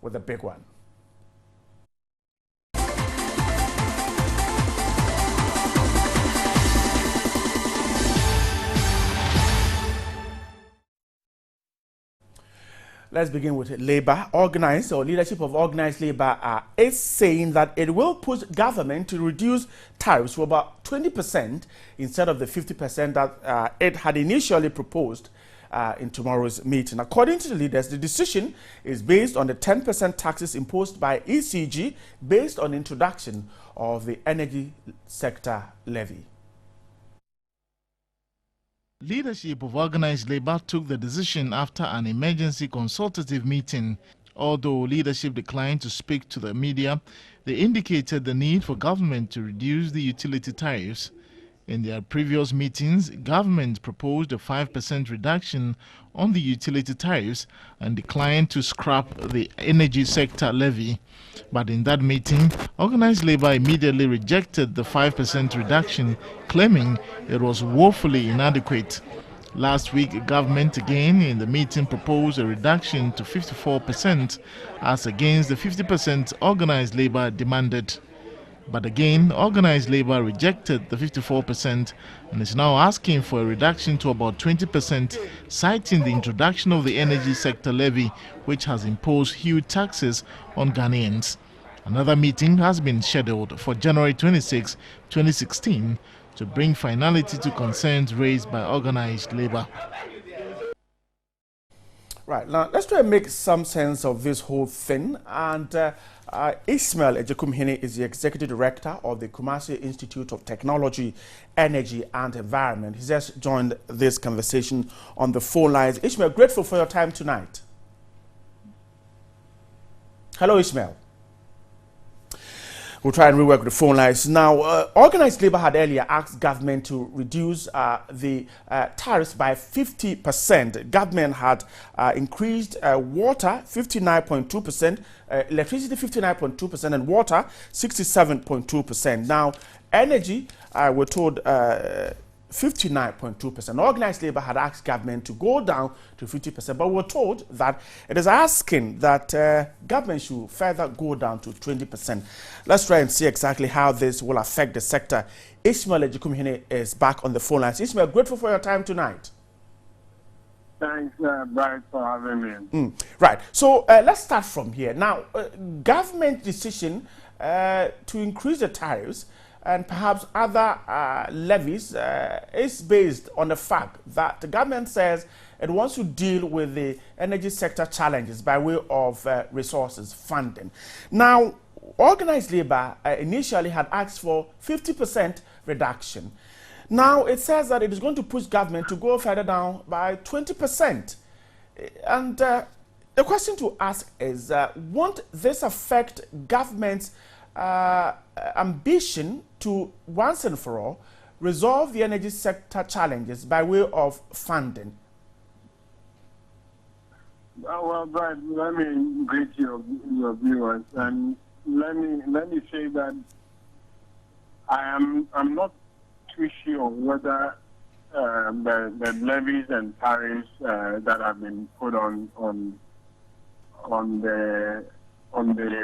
with a big one. Let's begin with Labour. Leadership of Organised Labour is saying that it will push government to reduce tariffs to about 20% instead of the 50% that it had initially proposed in tomorrow's meeting. According to the leaders, the decision is based on the 10% taxes imposed by ECG based on the introduction of the energy sector levy. Leadership of Organised Labour took the decision after an emergency consultative meeting. Although leadership declined to speak to the media, they indicated the need for government to reduce the utility tariffs. In their previous meetings, government proposed a 5% reduction on the utility tariffs and declined to scrap the energy sector levy. But in that meeting, Organised Labour immediately rejected the 5% reduction, claiming it was woefully inadequate. Last week, government again in the meeting proposed a reduction to 54% as against the 50% Organised Labour demanded. But again, Organised Labour rejected the 54% and is now asking for a reduction to about 20%, citing the introduction of the energy sector levy, which has imposed huge taxes on Ghanaians. Another meeting has been scheduled for January 26, 2016, to bring finality to concerns raised by Organised Labour. Right, now let's try and make some sense of this whole thing. And Ismail Ejekumhene is the Executive Director of the Kumasi Institute of Technology, Energy and Environment. He's just joined this conversation on the phone lines. Ismail, grateful for your time tonight. Hello, Ismail. We'll try and rework the phone lines. Now, Organised Labour had earlier asked government to reduce the tariffs by 50%. Government had increased water 59.2%, electricity 59.2%, and water 67.2%. Now, energy, we're told 59.2%. Organised Labour had asked government to go down to 50%, but we're told that it is asking that government should further go down to 20%. Let's try and see exactly how this will affect the sector. Ismail Ejekumhene is back on the phone lines. Ismail, grateful for your time tonight. Thanks, Brian, for having me. Right. So let's start from here. Now, government decision to increase the tariffs and perhaps other levies is based on the fact that the government says it wants to deal with the energy sector challenges by way of resources, funding. Now, Organised Labour initially had asked for 50% reduction. Now, it says that it is going to push government to go further down by 20%. And the question to ask is, won't this affect government's ambition to once and for all resolve the energy sector challenges by way of funding? Well, Brian, let me greet your viewers, and let me say that I'm not too sure whether the levies and tariffs that have been put on the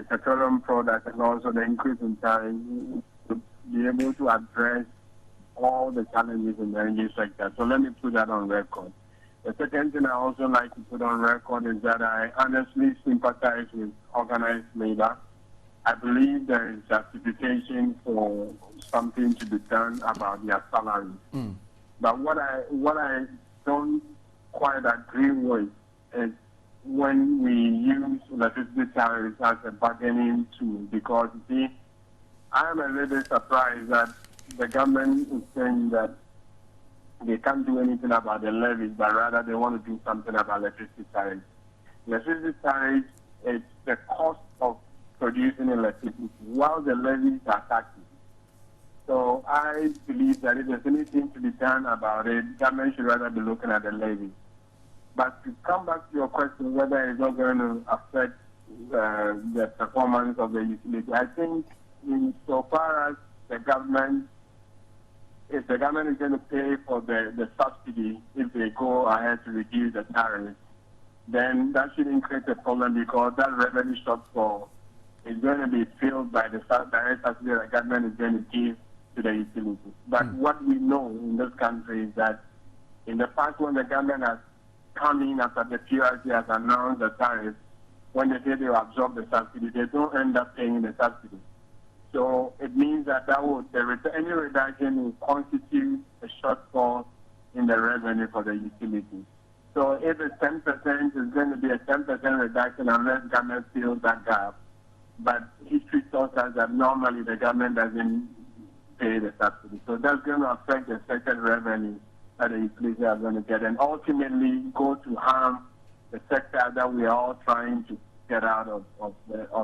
petroleum product and also the increase in tariffs to be able to address all the challenges in the energy sector. So let me put that on record. The second thing I also like to put on record is that I honestly sympathize with Organised Labour. I believe there is justification for something to be done about their salaries. But what I don't quite agree with is when we use electricity tariffs as a bargaining tool, because see, I am a little bit surprised that the government is saying that they can't do anything about the levies, but rather they want to do something about electricity tariffs. Electricity tariffs is the cost of producing electricity, while the levies are taxes. So I believe that if there's anything to be done about it, government should rather be looking at the levies. But to come back to your question, whether it's not going to affect the performance of the utility, I think insofar as the government, if the government is going to pay for the subsidy if they go ahead to reduce the tariffs, then that shouldn't create a problem because that revenue shortfall is going to be filled by the direct subsidy the government is going to give to the utilities. But what we know in this country is that in the past when the government has come in after the PRC has announced the tariffs, when they say they will absorb the subsidy, they don't end up paying the subsidy. So it means that any reduction will constitute a shortfall in the revenue for the utilities. So if it's 10%, it's going to be a 10% reduction unless government fills that gap. But history tells us that normally the government doesn't pay the subsidy. So that's going to affect the second revenue that the utilities are going to get and ultimately go to harm the sector that we are all trying to get out of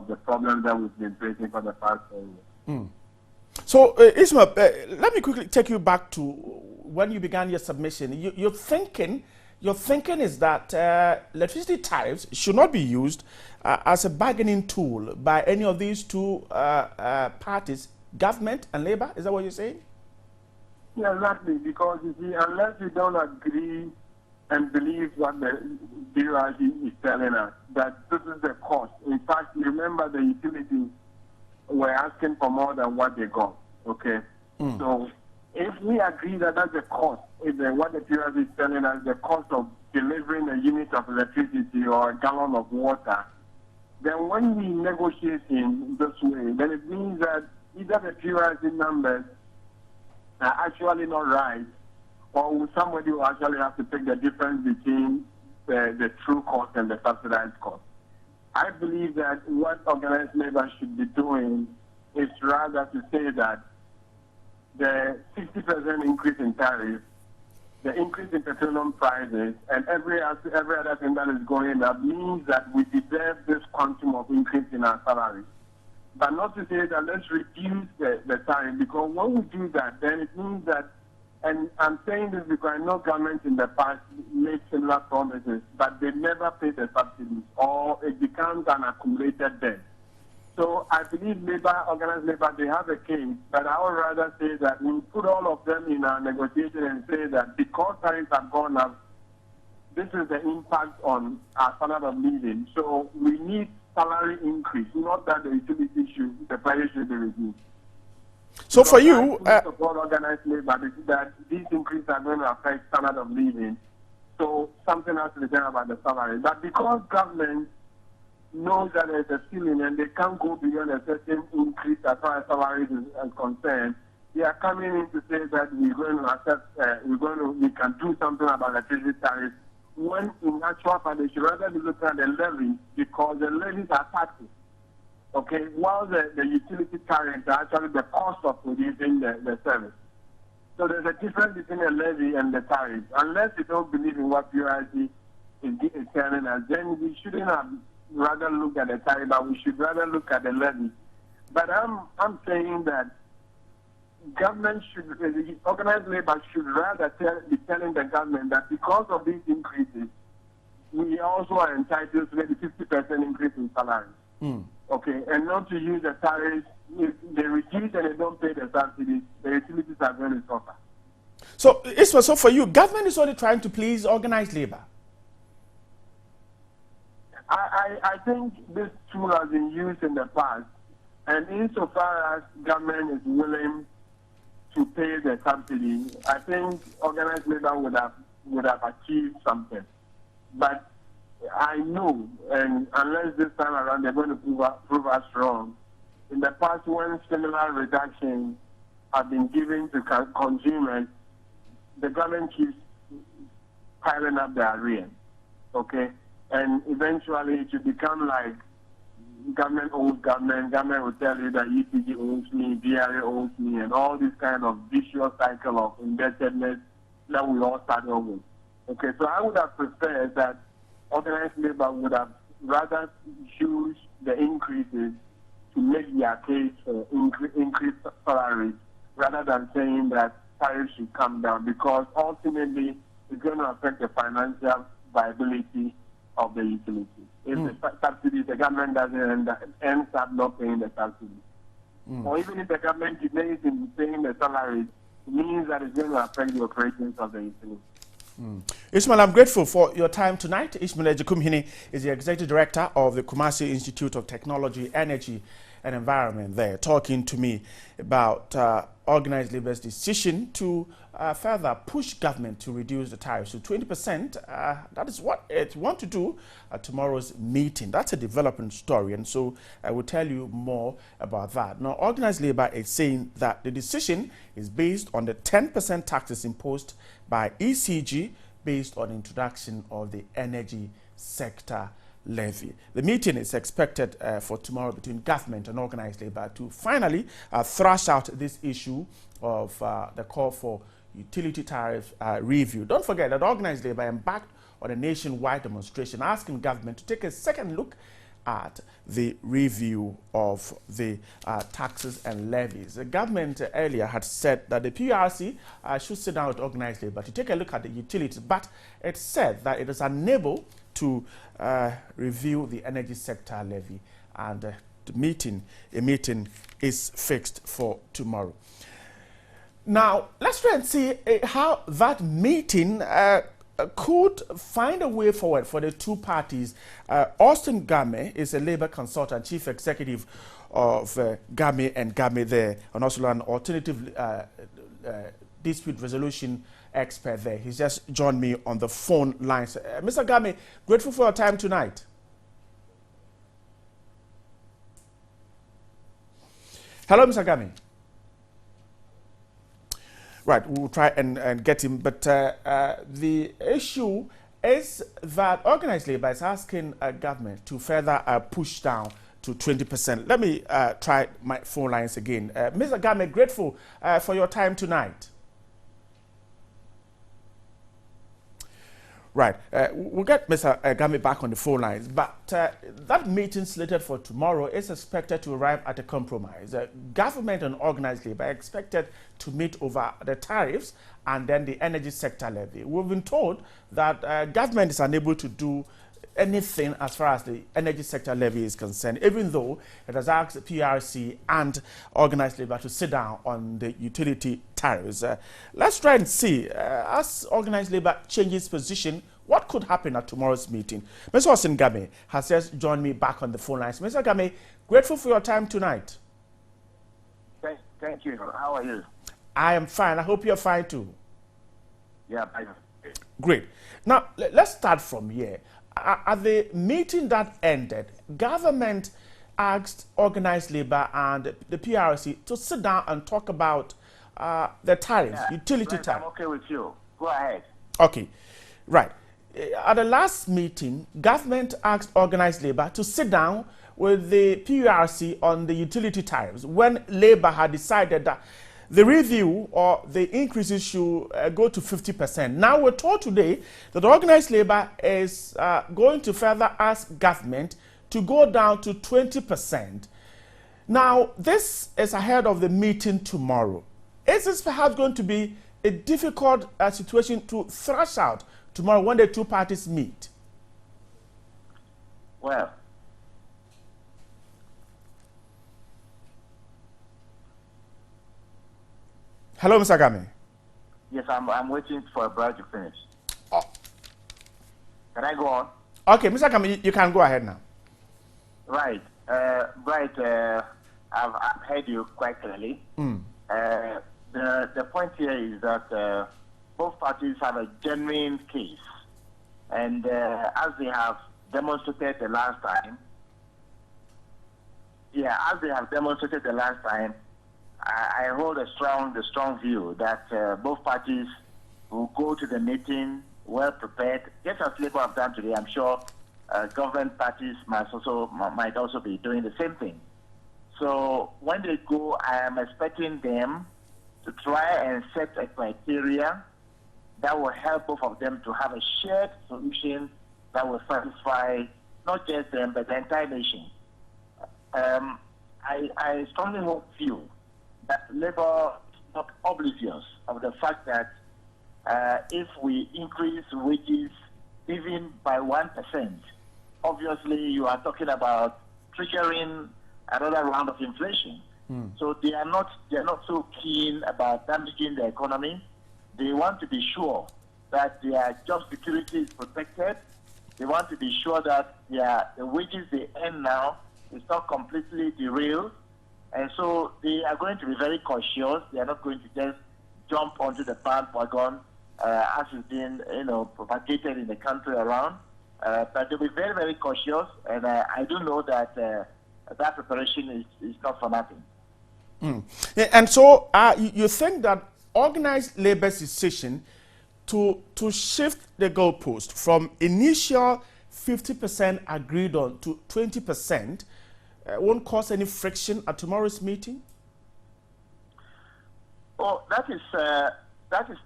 the problems that we've been facing for the past 4 years. So, Ismail, let me quickly take you back to when you began your submission. Your thinking is that electricity tariffs should not be used as a bargaining tool by any of these two parties, government and labor. Is that what you're saying? Yeah, exactly. Because you see, unless we don't agree and believe what the BRG is telling us, that this is the cost. In fact, remember the utilities were asking for more than what they got. Okay, so if we agree that that's the cost, what the BRG is telling us, the cost of delivering a unit of electricity or a gallon of water, then when we negotiate in this way, then it means that either the BRG numbers are actually not right, or somebody will actually have to take the difference between the true cost and the subsidized cost. I believe that what organized labor should be doing is rather to say that the 60% increase in tariffs, the increase in petroleum prices, and every other thing that is going up means that we deserve this quantum of increase in our salaries. But not to say that let's reduce the tariff, because when we do that, then it means that, and I'm saying this because I know governments in the past made similar promises, but they never pay the subsidies, or it becomes an accumulated debt. So I believe organized labor, they have a case, but I would rather say that we put all of them in our negotiation and say that because tariffs have gone up, this is the impact on our standard of living. So we need salary increase, not that the utility the price should be reduced. So for you, I support organized labor that these increases are going to affect standard of living. So something has to be done about the salary. But because government knows that there's a ceiling and they can't go beyond a certain increase as far as salaries is concerned, they are coming in to say that we're going to accept, we can do something about electricity tariffs. When in actual fact, they should rather be looking at the levies, because the levies are taxes. Okay, while the utility tariffs are actually the cost of producing the service. So there's a difference between a levy and the tariff. Unless you don't believe in what PRC is telling us, then we shouldn't have rather look at the tariff, but we should rather look at the levy. But I'm saying that government organized labor should rather be telling the government that because of these increases, we also are entitled to maybe 50% increase in salaries. Okay, and not to use the tariffs. If they reduce and they don't pay the subsidies, the utilities are going to suffer. So, Ismail, so for you, government is only trying to please organized labor? I think this tool has been used in the past, and insofar as government is willing to pay the subsidy, I think organized labor would have achieved something. But I know, and unless this time around they're going to prove us wrong, in the past when similar reductions have been given to consumers, the government keeps piling up the arrears, okay? And eventually it should become like government owes government will tell you that EPG owes me, DRA owes me, and all this kind of vicious cycle of indebtedness that we all started with. Okay, so I would have preferred that organized labor would have rather used the increases to make their case for increased salaries rather than saying that tariffs should come down, because ultimately it's going to affect the financial viability of the utility. If the subsidies, the government ends up not paying the subsidies. Or even if the government delays in paying the salaries, it means that it's going to affect the operations of the utility. Ishmael, I'm grateful for your time tonight. Ishmael Ejikumhini is the Executive Director of the Kumasi Institute of Technology, Energy and Environment there, talking to me about Organized Labour's decision to further push government to reduce the tariffs to 20%. That is what it wants to do at tomorrow's meeting. That's a development story, and so I will tell you more about that. Now, Organized Labour is saying that the decision is based on the 10% taxes imposed by ECG based on introduction of the energy sector levy. The meeting is expected for tomorrow between government and Organized Labour to finally thrash out this issue of the call for utility tariff review. Don't forget that Organized Labour embarked on a nationwide demonstration asking government to take a second look at the review of the taxes and levies. The government earlier had said that the PRC should sit down with Organized Labour to take a look at the utilities, but it said that it is unable to review the energy sector levy, and a meeting is fixed for tomorrow. Now, let's try and see how that meeting could find a way forward for the two parties. Austin Game is a labor consultant, chief executive of Game and Game there, and also an alternative dispute resolution expert there. He's just joined me on the phone lines. Mr. Game, grateful for your time tonight. Hello, Mr. Game. Right, we'll try and get him, but the issue is that Organized Labour is asking government to further push down to 20%. Let me try my phone lines again. Mr. Game, grateful for your time tonight. Right, we'll get Mr. Game back on the phone lines, but that meeting slated for tomorrow is expected to arrive at a compromise. Government and Organized Labour are expected to meet over the tariffs and then the energy sector levy. We've been told that government is unable to do anything as far as the energy sector levy is concerned, even though it has asked the PRC and Organized Labour to sit down on the utility tariffs. Let's try and see, as Organized Labour changes position, what could happen at tomorrow's meeting. Mr. Austin Game has just joined me back on the phone lines. Mr. Game, grateful for your time tonight. Thank you. How are you? I am fine. I hope you're fine too. Yeah, I know. Great. Now, let's start from here. At the meeting that ended, government asked Organized Labour and the PRC to sit down and talk about the tariffs, utility tariffs. I'm okay with you. Go ahead. Okay, right. At the last meeting, government asked Organized Labour to sit down with the PRC on the utility tariffs when Labour had decided that the review or the increases should go to 50%. Now we're told today that Organized Labour is going to further ask government to go down to 20%. Now, this is ahead of the meeting tomorrow. Is this perhaps going to be a difficult situation to thrash out tomorrow when the two parties meet? Well, hello, Mr. Game. yes, I'm waiting for a brother to finish. Oh. Can I go on? Okay, Mr. Game, you can go ahead now. Right. I've heard you quite clearly. The point here is that both parties have a genuine case. And as they have demonstrated the last time, I hold the strong view that both parties will go to the meeting well prepared, just as Labour have done today. I'm sure government parties might also be doing the same thing. So when they go, I am expecting them to try and set a criteria that will help both of them to have a shared solution that will satisfy not just them but the entire nation. I strongly hope you that Labour is not oblivious of the fact that if we increase wages even by 1%, obviously you are talking about triggering another round of inflation. So they are not so keen about damaging the economy. They want to be sure that their job security is protected. They want to be sure that the wages they earn now is not completely derailed. And so they are going to be very cautious. They are not going to just jump onto the bandwagon as is being, propagated in the country around. But they'll be very, very cautious. And I do know that that preparation is not for nothing. Mm. And so you think that organized labor's decision to shift the goalpost from initial 50% agreed on to 20% won't cause any friction at tomorrow's meeting? Oh, that is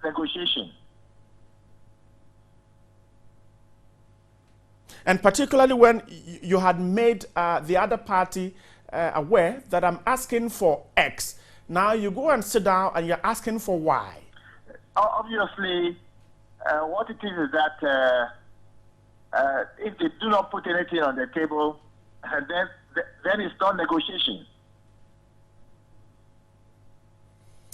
negotiation. And particularly when you had made the other party aware that I'm asking for X. Now you go and sit down and you're asking for Y. Obviously, what it is that if they do not put anything on the table, then it's not negotiation.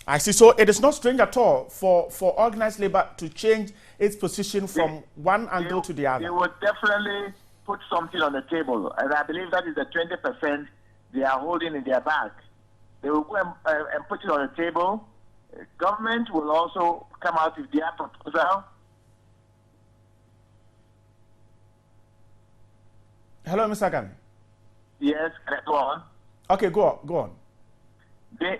I see. So it is not strange at all for organized labor to change its position from one angle to the other. They would definitely put something on the table, and I believe that is the 20% they are holding in their bag. They will go and put it on the table. Government will also come out with their proposal. Hello, Mr. Gami. Yes, go on. Okay, go on. They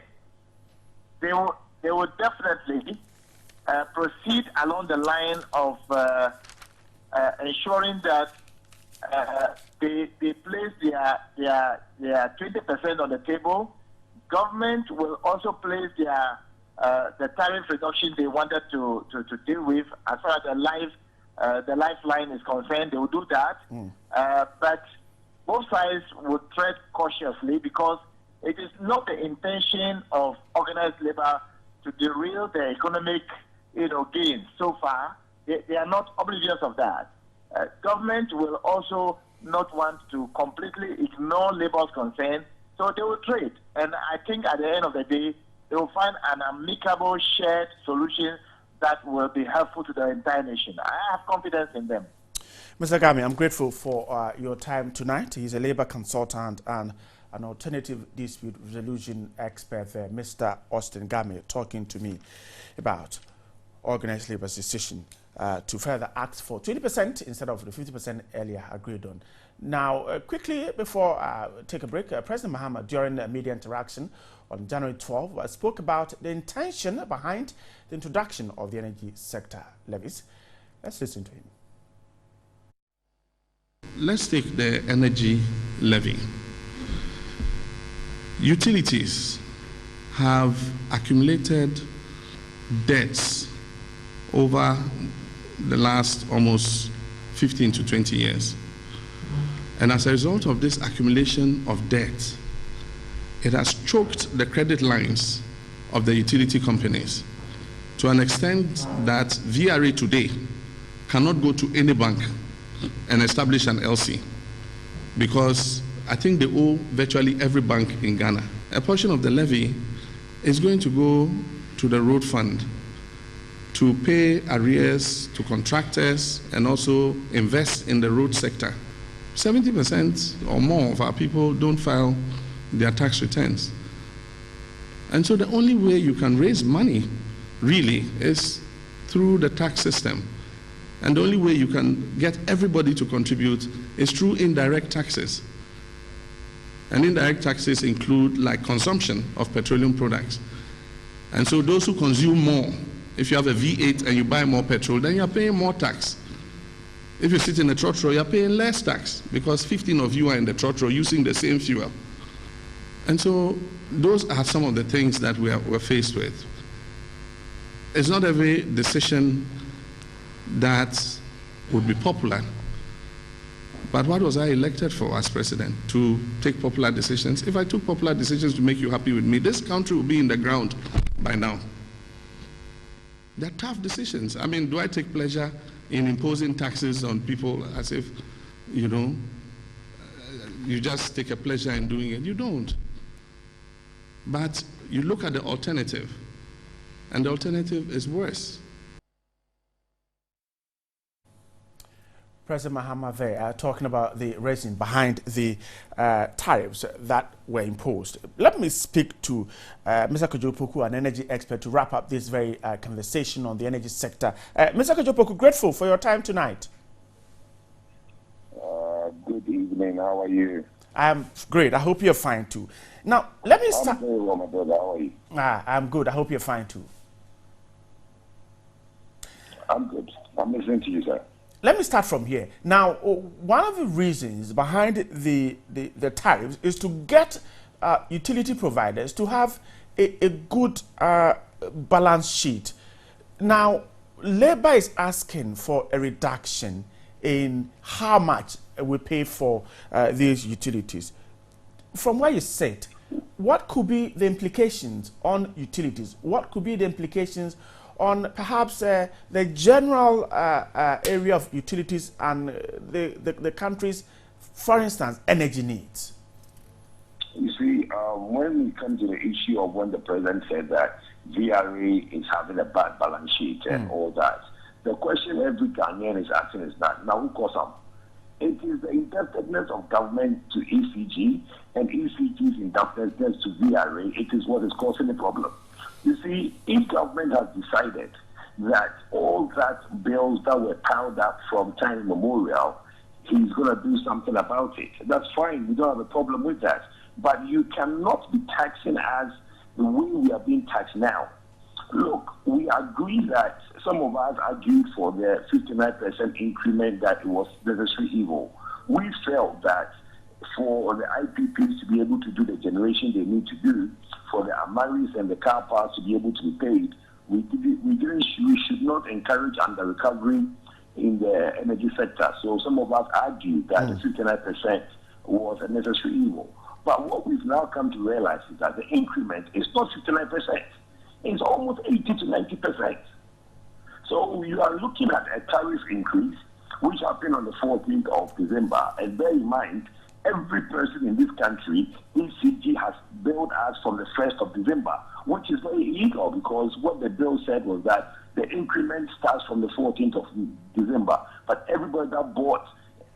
will definitely proceed along the line of ensuring that they place their 20% on the table. Government will also place the tariff reduction they wanted to deal with as far as the lifeline is concerned. They will do that, but both sides will tread cautiously because it is not the intention of organized labor to derail the economic, gains. So far, they are not oblivious of that. Government will also not want to completely ignore labor's concern, so they will trade. And I think at the end of the day, they will find an amicable shared solution that will be helpful to the entire nation. I have confidence in them. Mr. Gami, I'm grateful for your time tonight. He's a labor consultant and an alternative dispute resolution expert, Mr. Austin Gami, talking to me about organized labor's decision to further ask for 20% instead of the 50% earlier agreed on. Now, quickly before take a break, President Mahama, during a media interaction on January 12, spoke about the intention behind the introduction of the energy sector levies. Let's listen to him. Let's take the energy levy. Utilities have accumulated debts over the last almost 15 to 20 years. And as a result of this accumulation of debt, it has choked the credit lines of the utility companies to an extent that VRA today cannot go to any bank and establish an LC because I think they owe virtually every bank in Ghana. A portion of the levy is going to go to the road fund to pay arrears to contractors and also invest in the road sector. 70% or more of our people don't file their tax returns. And so the only way you can raise money really is through the tax system. And the only way you can get everybody to contribute is through indirect taxes. And indirect taxes include like consumption of petroleum products. And so those who consume more, if you have a V8 and you buy more petrol, then you're paying more tax. If you sit in a trotro, you're paying less tax because 15 of you are in the trotro using the same fuel. And so those are some of the things that we're faced with. It's not every decision that would be popular. But what was I elected for as president? To take popular decisions? If I took popular decisions to make you happy with me, this country would be in the ground by now. They're tough decisions. I mean, do I take pleasure in imposing taxes on people as if, you just take a pleasure in doing it? You don't. But you look at the alternative, and the alternative is worse. President Mahama there talking about the reason behind the tariffs that were imposed. Let me speak to Mr. Kojo-Opoku, an energy expert, to wrap up this very conversation on the energy sector. Mr. Kojo-Opoku, grateful for your time tonight. Good evening. How are you? I'm great. I hope you're fine too. Now, let me start. I'm very well, my brother. How are you? I'm good. I hope you're fine too. I'm good. I'm listening to you, sir. Let me start from here. Now, one of the reasons behind the tariffs is to get utility providers to have a good balance sheet. Now, Labour is asking for a reduction in how much we pay for these utilities. From where you sit, what could be the implications on utilities? What could be the implications on perhaps the general area of utilities and the country's, for instance, energy needs? You see, when we come to the issue of when the president said that VRA is having a bad balance sheet and all that, the question every Ghanaian is asking is that, now who caused them? It is the indebtedness of government to ECG and ECG's indebtedness to VRA. It is what is causing the problem. You see, if government has decided that all that bills that were piled up from time immemorial, he's going to do something about it. That's fine. We don't have a problem with that. But you cannot be taxing as the way we are being taxed now. Look, we agree that some of us argued for the 59% increment that it was necessary evil. We felt that for the IPPs to be able to do the generation they need to do, for the Amaris and the car parks to be able to be paid, we should not encourage under recovery in the energy sector. So some of us argued that the 59% was a necessary evil. But what we've now come to realize is that the increment is not 59%. It's almost 80 to 90%. So you are looking at a tariff increase, which happened on the 14th of December. And bear in mind, every person in this country, ECG has billed us from the 1st of December, which is very illegal because what the bill said was that the increment starts from the 14th of December. But everybody that bought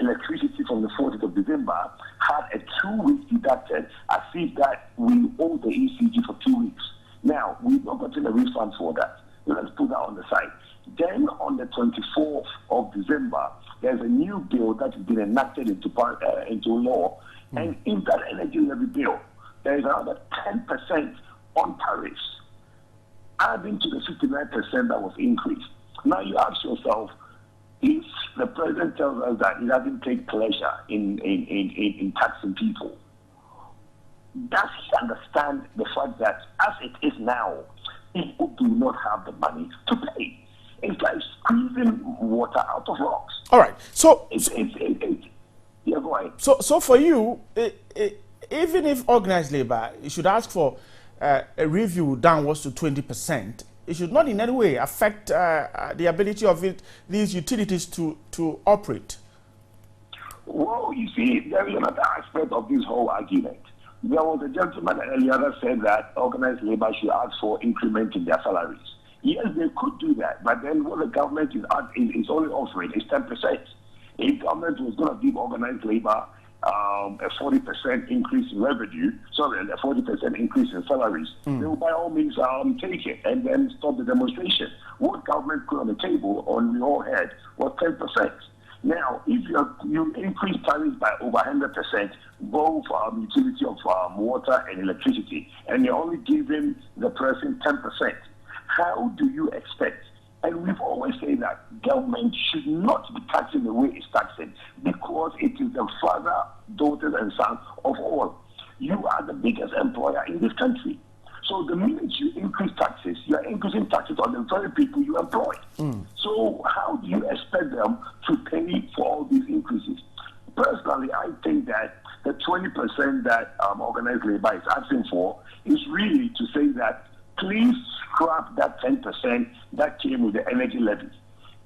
electricity from the 14th of December had a 2 weeks deducted as if that we owe the ECG for 2 weeks. Now, we've not gotten a refund for that. Let's put that on the side. Then on the 24th of December, there's a new bill that has been enacted into law. And in that energy levy bill, there is another 10% on tariffs, adding to the 59% that was increased. Now you ask yourself, if the president tells us that he doesn't take pleasure in taxing people, does he understand the fact that as it is now, people do not have the money to pay? It's like squeezing water out of rocks. All right. So, yeah, go ahead. So for you, even if organized labor should ask for a review downwards to 20%, it should not in any way affect the ability of these utilities to operate. Well, you see, there is another aspect of this whole argument. There was a gentleman earlier that said that organized labor should ask for increment in their salaries. Yes, they could do that, but then what the government is only offering is 10%. If government was going to give organized labor a 40% increase in revenue, and a 40% increase in salaries, they will by all means take it and then stop the demonstration. What government put on the table on the all head was 10%. Now, if you increase tariffs by over 100%, both utility of water and electricity, and you're only giving the person 10%, how do you expect? And we've always said that government should not be taxing the way it's taxing because it is the father, daughters, and sons of all. You are the biggest employer in this country. So the minute you increase taxes, you are increasing taxes on the very people you employ. So how do you expect them to pay for all these increases? Personally, I think that the 20% that organized labor is asking for is really to say that please scrap that 10% that came with the energy levy.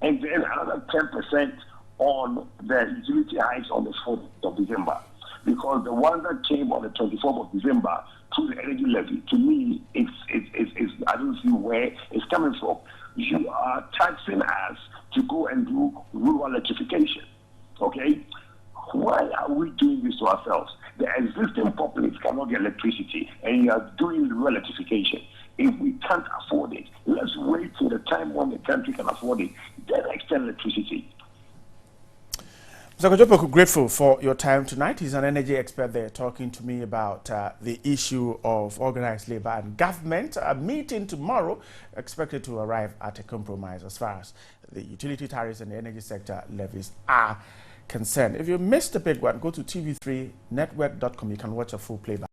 And then another 10% on the utility hikes on the 4th of December. Because the one that came on the 24th of December through the energy levy, to me, it's I don't see where it's coming from. You are taxing us to go and do rural electrification. Okay? Why are we doing this to ourselves? The existing populace cannot get electricity, and you are doing electrification. If we can't afford it, let's wait till the time when the country can afford it, then extend electricity. Mr. Kojopo, grateful for your time tonight. He's an energy expert there talking to me about the issue of organized labor and government. A meeting tomorrow expected to arrive at a compromise as far as the utility tariffs and the energy sector levies are concerned. If you missed the big one, go to TV3network.com. You can watch a full playback.